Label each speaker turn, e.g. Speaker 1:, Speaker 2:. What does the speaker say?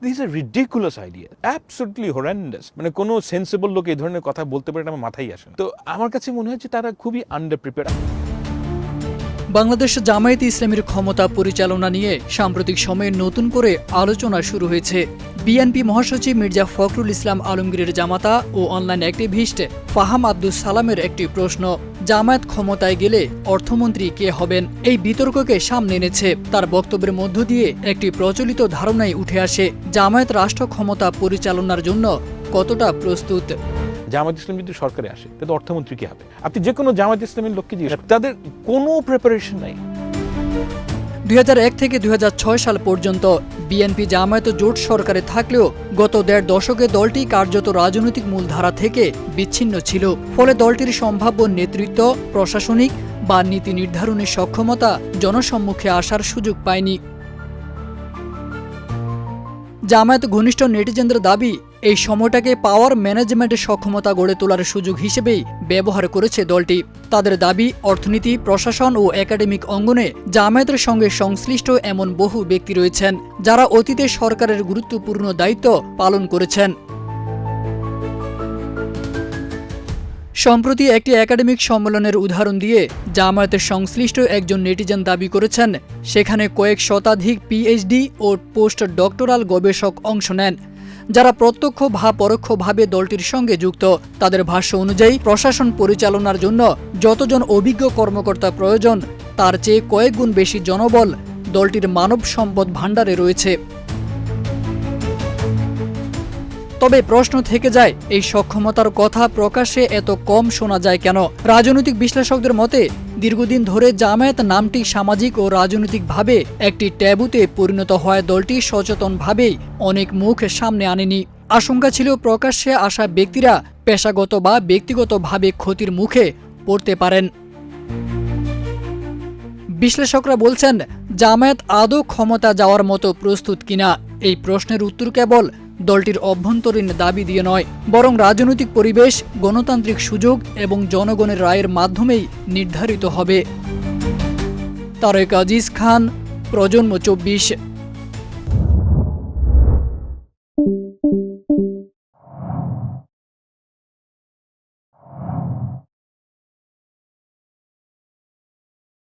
Speaker 1: This A ridiculous idea, absolutely horrendous. মানে কোনো sensible লোক এই ধরনের কথা বলতে পারে আমার মাথায় আসে না। তো আমার কাছে মনে হচ্ছে তারা খুবই আন্ডার প্রিপেয়ার্ড।
Speaker 2: বাংলাদেশ জামায়াতে ইসলামীর ক্ষমতা পরিচালনা নিয়ে সাম্প্রতিক সময়ে নতুন করে আলোচনা শুরু হয়েছে। বিএনপি মহাসচিব মির্জা ফখরুল ইসলাম আলমগীরের জামাতা ও অনলাইন অ্যাক্টিভিস্ট ফাহাম আব্দুস সালামের একটি প্রশ্ন, জামায়াত ক্ষমতায় গেলে অর্থমন্ত্রী কে হবেন, এই বিতর্ককে সামনে এনেছে। তার বক্তব্যের মধ্য দিয়ে একটি প্রচলিত ধারণাই উঠে আসে, জামায়াত রাষ্ট্র ক্ষমতা পরিচালনার জন্য কতটা প্রস্তুত।
Speaker 1: জামায়াত ইসলাম যদি সরকারে আসে তাহলে অর্থমন্ত্রী কি হবে? আপনি যে কোনো জামায়াত ইসলামের লোককে জিজ্ঞেস, তাদের কোনো প্রিপারেশন নাই।
Speaker 2: 2001 থেকে 2006 সাল পর্যন্ত বিএনপি জামায়াত জোট সরকারে থাকলেও গত 1.5 দশকে দলটি কার্যত রাজনৈতিক মূলধারা থেকে বিচ্ছিন্ন ছিল। ফলে দলটির সম্ভাব্য নেতৃত্ব, প্রশাসনিক বা নীতি নির্ধারণী সক্ষমতা জনসম্মুখে আসার সুযোগ পায়নি। জামায়াত ঘনিষ্ঠ নেটিজেনদের দাবি, এই সময়টাকে পাওয়ার ম্যানেজমেন্টের সক্ষমতা গড়ে তোলার সুযোগ হিসেবেই ব্যবহার করেছে দলটি। তাদের দাবি, অর্থনীতি, প্রশাসন ও একাডেমিক অঙ্গনে জামায়াতের সঙ্গে সংশ্লিষ্ট এমন বহু ব্যক্তি রয়েছেন যারা অতীতে সরকারের গুরুত্বপূর্ণ দায়িত্ব পালন করেছেন। সম্প্রতি একটি একাডেমিক সম্মেলনের উদাহরণ দিয়ে জামায়াতের সংশ্লিষ্ট একজন নেটিজেন দাবি করেছেন, সেখানে কয়েক শতাধিক পিএইচডি ও পোস্ট ডক্টরাল গবেষক অংশ নেন, যারা প্রত্যক্ষ বা পরোক্ষভাবে দলটির সঙ্গে যুক্ত। তাদের ভাষ্য অনুযায়ী প্রশাসন পরিচালনার জন্য যতজন অভিজ্ঞ কর্মকর্তা প্রয়োজন তার চেয়ে কয়েক গুণ বেশি জনবল দলটির মানব সম্পদ ভাণ্ডারে রয়েছে। তবে প্রশ্ন থেকে যায়, এই সক্ষমতার কথা প্রকাশ্যে এত কম শোনা যায় কেন? রাজনৈতিক বিশ্লেষকদের মতে দীর্ঘদিন ধরে জামায়াত নামটি সামাজিক ও রাজনৈতিকভাবে একটি ট্যাবুতে পরিণত হওয়ায় দলটি সচেতনভাবেই অনেক মুখ সামনে আনেনি। আশঙ্কা ছিল প্রকাশ্যে আসা ব্যক্তিরা পেশাগত বা ব্যক্তিগতভাবে ক্ষতির মুখে পড়তে পারেন। বিশ্লেষকরা বলছেন, জামায়াত আদৌ ক্ষমতা যাওয়ার মতো প্রস্তুত কিনা এই প্রশ্নের উত্তর কেবল দলটির অভ্যন্তরীণ দাবি দিয়ে নয়, বরং রাজনৈতিক পরিবেশ, গণতান্ত্রিক সুযোগ এবং জনগণের রায়ের মাধ্যমেই নির্ধারিত হবে। তারেক আজিজ খান, প্রজন্ম 24।